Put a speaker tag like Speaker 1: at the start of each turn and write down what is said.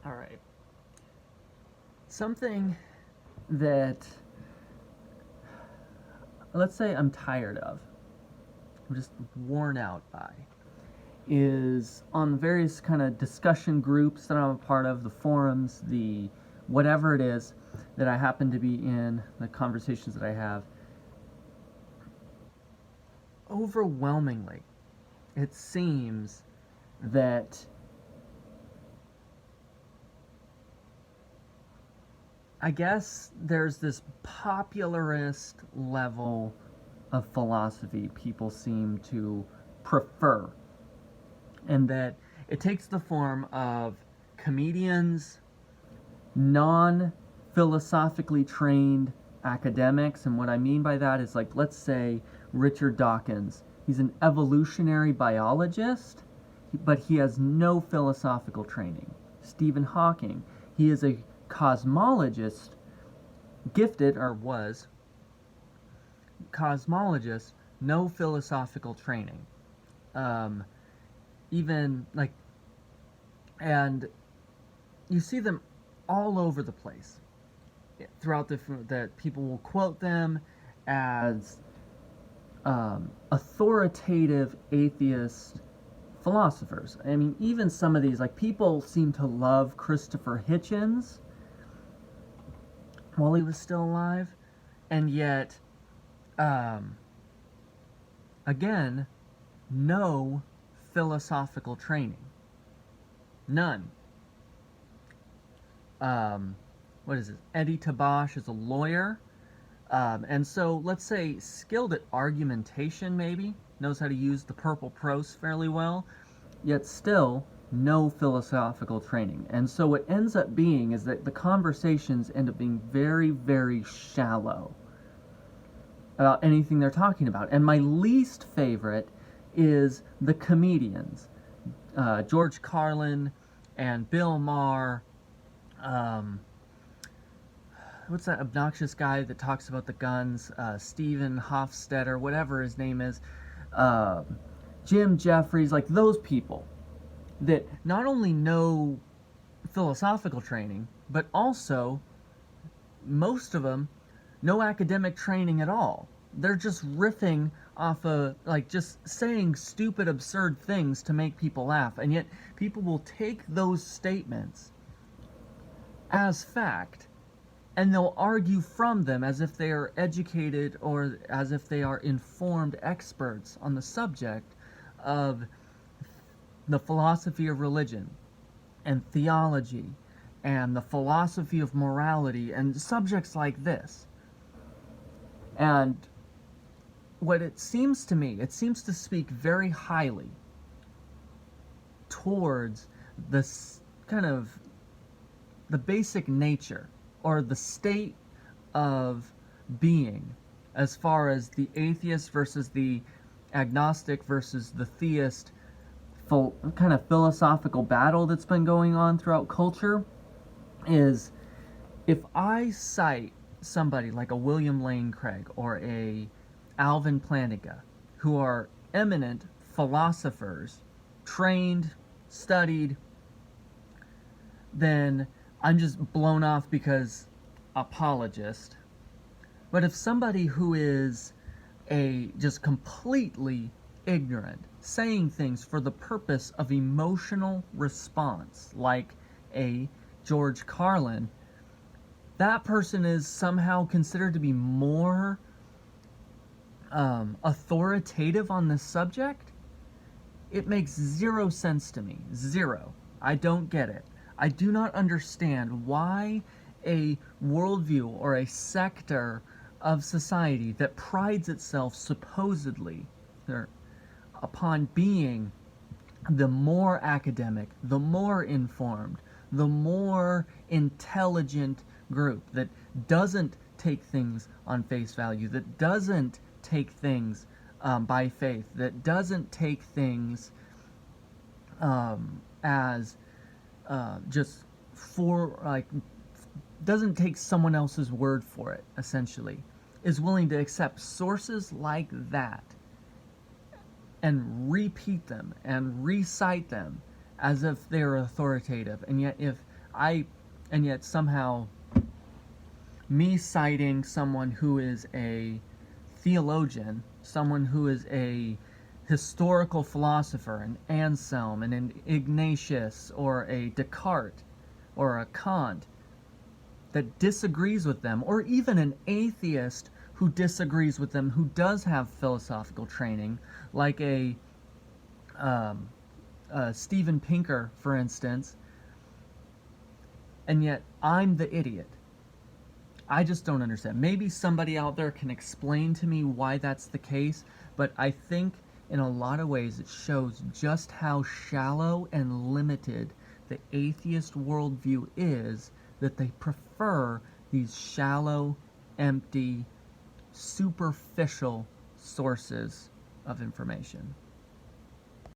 Speaker 1: All right. Something that, let's say I'm tired of, I'm just worn out by, is on the various kind of discussion groups that I'm a part of, the forums, the whatever it is that I happen to be in, the conversations that I have. Overwhelmingly, it seems that I guess there's this popularist level of philosophy people seem to prefer, and that it takes the form of comedians, non philosophically trained academics. And what I mean by that is, like, let's say Richard Dawkins. He's an evolutionary biologist, but he has no philosophical training. Stephen Hawking, he is a cosmologist, gifted, or was, cosmologist, no philosophical training. Even, like, and you see them all over the place throughout that people will quote them as authoritative atheist philosophers. I mean, even some of these, like, people seem to love Christopher Hitchens while he was still alive, and yet, again, no philosophical training. None. What is it? Eddie Tabash is a lawyer. And so, let's say, skilled at argumentation, maybe, knows how to use the purple prose fairly well, yet still no philosophical training. And so what ends up being is that the conversations end up being very, very shallow about anything they're talking about. And my least favorite is the comedians. George Carlin and Bill Maher. What's that obnoxious guy that talks about the guns? Stephen Hofstetter, whatever his name is. Jim Jeffries, like those people that not only know philosophical training, but also, most of them, no academic training at all. They're just riffing off of, like, just saying stupid, absurd things to make people laugh. And yet, people will take those statements as fact, and they'll argue from them as if they are educated or as if they are informed experts on the subject of the philosophy of religion and theology and the philosophy of morality and subjects like this. And what it seems to me, it seems to speak very highly towards this kind of the basic nature or the state of being, as far as the atheist versus the agnostic versus the theist kind of philosophical battle that's been going on throughout culture. Is if I cite somebody like a William Lane Craig or a Alvin Plantinga, who are eminent philosophers, trained, studied, then I'm just blown off because apologist. But if somebody who is a just completely ignorant, saying things for the purpose of emotional response, like a George Carlin, that person is somehow considered to be more authoritative on this subject. It makes zero sense to me. Zero. I don't get it. I do not understand why a worldview or a sector of society that prides itself supposedly upon being the more academic, the more informed, the more intelligent group that doesn't take things on face value, that doesn't take things by faith, that doesn't take things as just for, like, doesn't take someone else's word for it, essentially, is willing to accept sources like that and repeat them and recite them as if they're authoritative. And yet, if and yet somehow me citing someone who is a theologian, someone who is a historical philosopher, an Anselm, an Ignatius, or a Descartes, or a Kant, that disagrees with them, or even an atheist who disagrees with them, who does have philosophical training, like a Steven Pinker, for instance, and yet I'm the idiot. I just don't understand. Maybe somebody out there can explain to me why that's the case, but I think in a lot of ways it shows just how shallow and limited the atheist worldview is, that they prefer these shallow, empty, superficial sources of information.